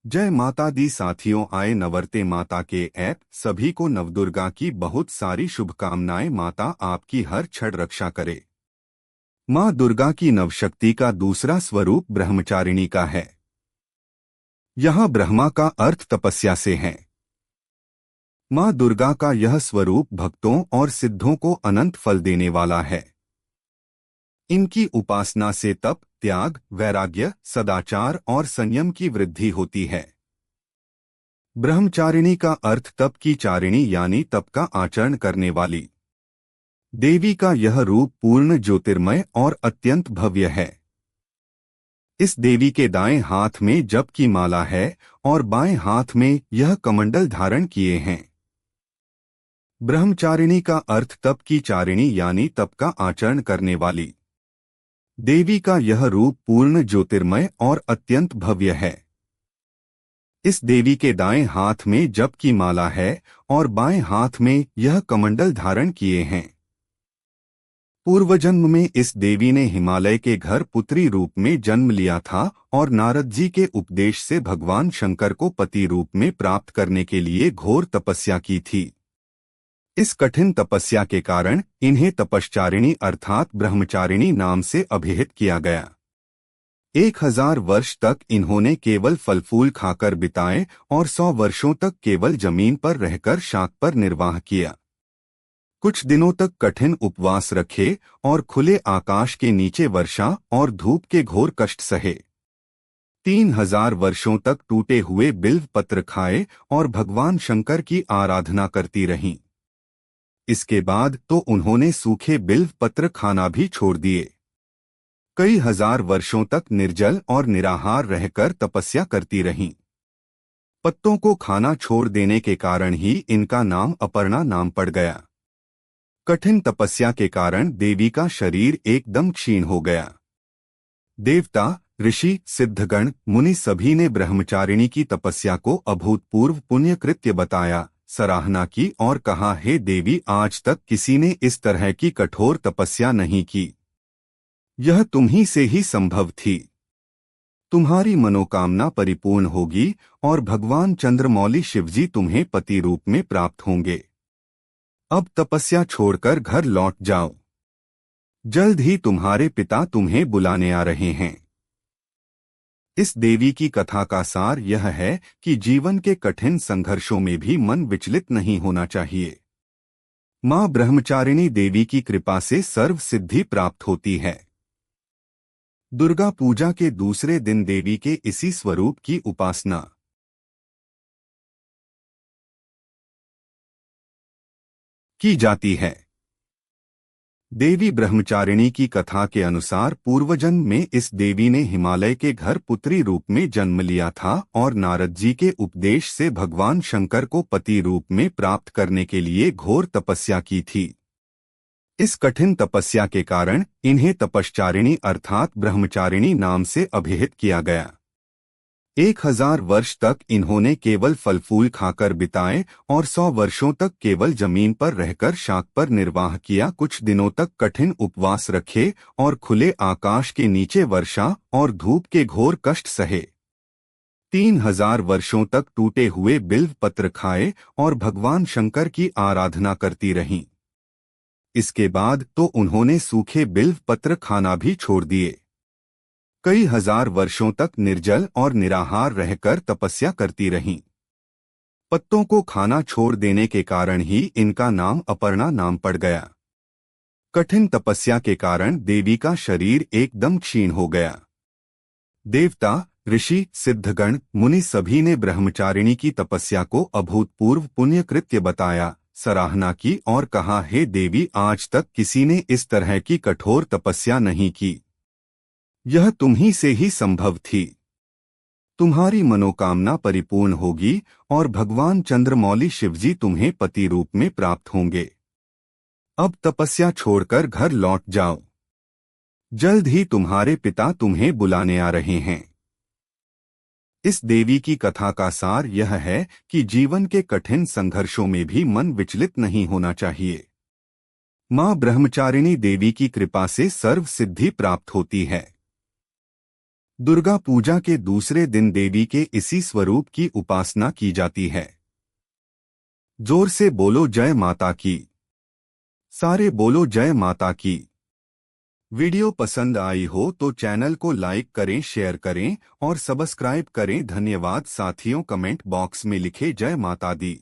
जय माता दी साथियों, आए नवरते माता के ऐप सभी को नवदुर्गा की बहुत सारी शुभकामनाएं। माता आपकी हर क्षण रक्षा करे। माँ दुर्गा की नवशक्ति का दूसरा स्वरूप ब्रह्मचारिणी का है। यहाँ ब्रह्मा का अर्थ तपस्या से है। माँ दुर्गा का यह स्वरूप भक्तों और सिद्धों को अनंत फल देने वाला है। इनकी उपासना से तप, त्याग, वैराग्य, सदाचार और संयम की वृद्धि होती है। ब्रह्मचारिणी का अर्थ तप की चारिणी यानी तप का आचरण करने वाली। देवी का यह रूप पूर्ण ज्योतिर्मय और अत्यंत भव्य है। इस देवी के दाएं हाथ में जप की माला है और बाएं हाथ में यह कमंडल धारण किए हैं। ब्रह्मचारिणी का अर्थ तप की चारिणी यानी तप का आचरण करने वाली। देवी का यह रूप पूर्ण ज्योतिर्मय और अत्यंत भव्य है। इस देवी के दाएं हाथ में जप की माला है और बाएं हाथ में यह कमंडल धारण किए हैं। पूर्वजन्म में इस देवी ने हिमालय के घर पुत्री रूप में जन्म लिया था और नारद जी के उपदेश से भगवान शंकर को पति रूप में प्राप्त करने के लिए घोर तपस्या की थी। इस कठिन तपस्या के कारण इन्हें तपश्चारिणी अर्थात ब्रह्मचारिणी नाम से अभिहित किया गया। 1000 वर्ष तक इन्होंने केवल फल फूल खाकर बिताए और 100 वर्षों तक केवल जमीन पर रहकर शाक पर निर्वाह किया। कुछ दिनों तक कठिन उपवास रखे और खुले आकाश के नीचे वर्षा और धूप के घोर कष्ट सहे। 3000 वर्षों तक टूटे हुए बिल्व पत्र खाए और भगवान शंकर की आराधना करती रहीं। इसके बाद तो उन्होंने सूखे बिल्व पत्र खाना भी छोड़ दिए। कई हजार वर्षों तक निर्जल और निराहार रहकर तपस्या करती रहीं। पत्तों को खाना छोड़ देने के कारण ही इनका नाम अपर्णा नाम पड़ गया। कठिन तपस्या के कारण देवी का शरीर एकदम क्षीण हो गया। देवता, ऋषि, सिद्धगण, मुनि सभी ने ब्रह्मचारिणी की तपस्या को अभूतपूर्व पुण्य कृत्य बताया, सराहना की और कहा, हे देवी, आज तक किसी ने इस तरह की कठोर तपस्या नहीं की। यह तुम्ही से ही संभव थी। तुम्हारी मनोकामना परिपूर्ण होगी और भगवान चंद्रमौली शिवजी तुम्हें पति रूप में प्राप्त होंगे। अब तपस्या छोड़कर घर लौट जाओ। जल्द ही तुम्हारे पिता तुम्हें बुलाने आ रहे हैं। इस देवी की कथा का सार यह है कि जीवन के कठिन संघर्षों में भी मन विचलित नहीं होना चाहिए। मां ब्रह्मचारिणी देवी की कृपा से सर्व सिद्धि प्राप्त होती है। दुर्गा पूजा के दूसरे दिन देवी के इसी स्वरूप की उपासना की जाती है। देवी ब्रह्मचारिणी की कथा के अनुसार पूर्वजन्म में इस देवी ने हिमालय के घर पुत्री रूप में जन्म लिया था और नारद जी के उपदेश से भगवान शंकर को पति रूप में प्राप्त करने के लिए घोर तपस्या की थी। इस कठिन तपस्या के कारण इन्हें तपश्चारिणी अर्थात ब्रह्मचारिणी नाम से अभिहित किया गया। 1000 वर्ष तक इन्होंने केवल फल फूल खाकर बिताए और 100 वर्षों तक केवल जमीन पर रहकर शाक पर निर्वाह किया। कुछ दिनों तक कठिन उपवास रखे और खुले आकाश के नीचे वर्षा और धूप के घोर कष्ट सहे। 3000 वर्षों तक टूटे हुए बिल्व पत्र खाए और भगवान शंकर की आराधना करती रहीं। इसके बाद तो उन्होंने सूखे बिल्व पत्र खाना भी छोड़ दिए। कई हजार वर्षों तक निर्जल और निराहार रहकर तपस्या करती रहीं। पत्तों को खाना छोड़ देने के कारण ही इनका नाम अपर्णा नाम पड़ गया। कठिन तपस्या के कारण देवी का शरीर एकदम क्षीण हो गया। देवता, ऋषि, सिद्धगण, मुनि सभी ने ब्रह्मचारिणी की तपस्या को अभूतपूर्व पुण्य कृत्य बताया, सराहना की और कहा, हे देवी, आज तक किसी ने इस तरह की कठोर तपस्या नहीं की। यह तुम्ही से ही संभव थी। तुम्हारी मनोकामना परिपूर्ण होगी और भगवान चंद्रमौली शिवजी तुम्हें पति रूप में प्राप्त होंगे। अब तपस्या छोड़कर घर लौट जाओ। जल्द ही तुम्हारे पिता तुम्हें बुलाने आ रहे हैं। इस देवी की कथा का सार यह है कि जीवन के कठिन संघर्षों में भी मन विचलित नहीं होना चाहिए। मां ब्रह्मचारिणी देवी की कृपा से सर्व सिद्धि प्राप्त होती है। दुर्गा पूजा के दूसरे दिन देवी के इसी स्वरूप की उपासना की जाती है। जोर से बोलो जय माता की। सारे बोलो जय माता की। वीडियो पसंद आई हो तो चैनल को लाइक करें, शेयर करें और सब्सक्राइब करें। धन्यवाद साथियों। कमेंट बॉक्स में लिखे जय माता दी।